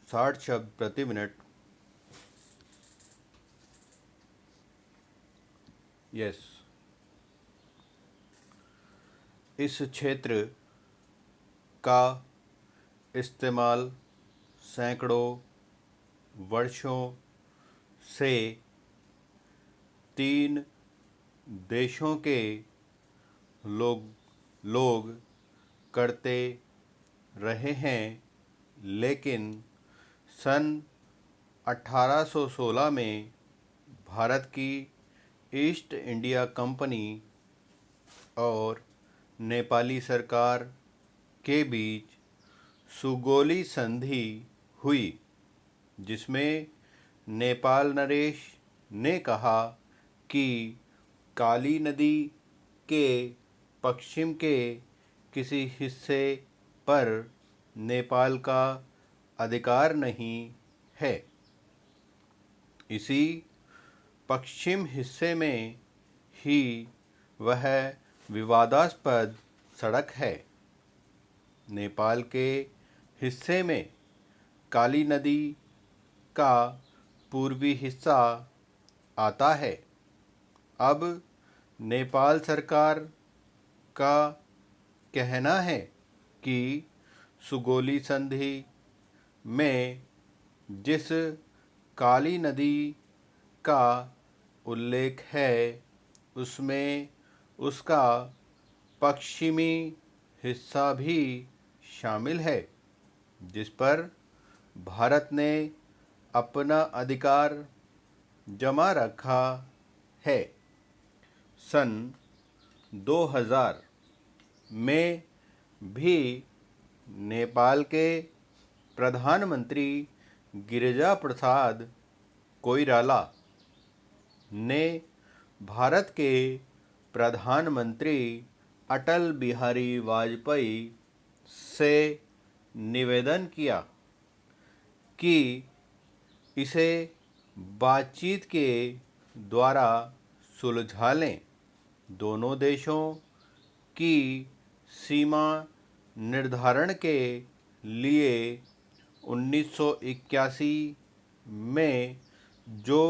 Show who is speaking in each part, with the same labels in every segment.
Speaker 1: 60 शब्द प्रति minute. Yes. इस क्षेत्र का इस्तेमाल सैकड़ों वर्षों से 3 देशों के लोग लोग करते रहे हैं, लेकिन सन 1816 में भारत की ईस्ट इंडिया कंपनी और नेपाली सरकार के बीच सुगौली संधि हुई, जिसमें नेपाल नरेश ने कहा कि काली नदी के पश्चिम के किसी हिस्से पर नेपाल का अधिकार नहीं है। इसी पश्चिम हिस्से में ही वह विवादास्पद सड़क है। नेपाल के हिस्से में काली नदी का पूर्वी हिस्सा आता है। अब नेपाल सरकार का कहना है कि सुगौली संधि में जिस काली नदी का उल्लेख है, उसमें उसका पश्चिमी हिस्सा भी शामिल है, जिस पर भारत ने अपना अधिकार जमा रखा है। सन 2000 में भी नेपाल के प्रधानमंत्री गिरिजा प्रसाद कोइराला ने भारत के प्रधानमंत्री अटल बिहारी वाजपेयी से निवेदन किया कि इसे बातचीत के द्वारा सुलझा लें। दोनों देशों की सीमा निर्धारण के लिए 1981 में जो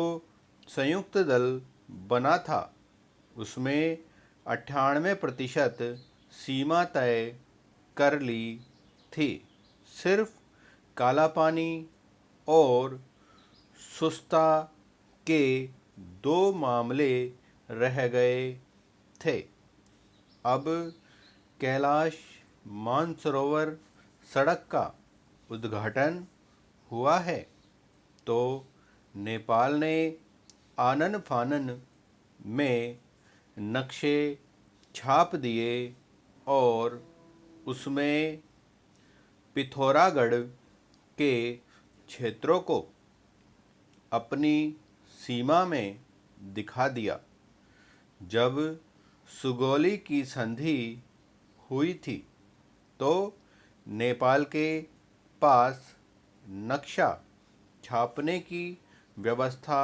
Speaker 1: संयुक्त दल बना था, उसमें 98% सीमा तय कर ली थी। सिर्फ कालापानी और सुस्ता के 2 मामले रह गए थे। अब कैलाश मानसरोवर सड़क का उद्घाटन हुआ है, तो नेपाल ने आनन फानन में नक्शे छाप दिए और उसमें पिथौरागढ़ के क्षेत्रों को अपनी सीमा में दिखा दिया। जब सुगौली की संधि हुई थी, तो नेपाल के पास नक्शा छापने की व्यवस्था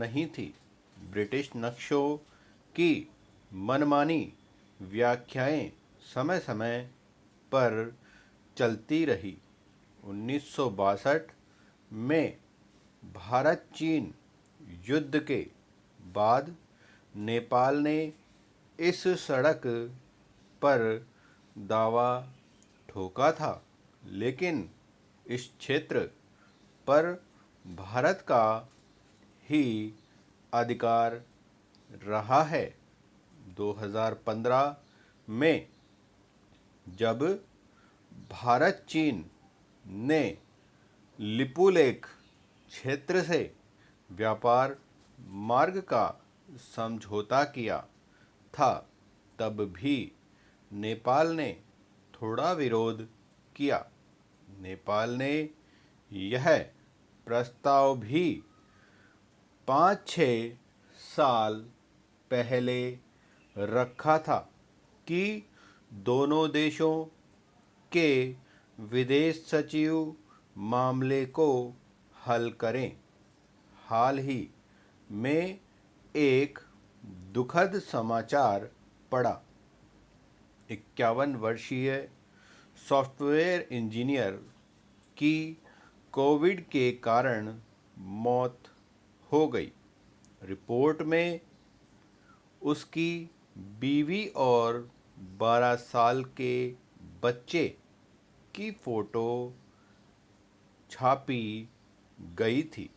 Speaker 1: नहीं थी। ब्रिटिश नक्शों की मनमानी व्याख्याएं समय समय पर चलती रही। 1962 में भारत चीन युद्ध के बाद नेपाल ने इस सड़क पर दावा ठोका था, लेकिन इस क्षेत्र पर भारत का ही अधिकार रहा है। 2015 में जब भारत चीन ने लिपुलेख क्षेत्र से व्यापार मार्ग का समझौता किया था, तब भी नेपाल ने थोड़ा विरोध किया। नेपाल ने यह प्रस्ताव भी 5-6 साल पहले रखा था कि दोनों देशों के विदेश सचिव मामले को हल करें। हाल ही में एक दुखद समाचार पड़ा। 51 वर्षीय सॉफ्टवेयर इंजीनियर की कोविड के कारण मौत हो गई। रिपोर्ट में उसकी बीवी और 12 साल के बच्चे की फोटो छापी गई थी।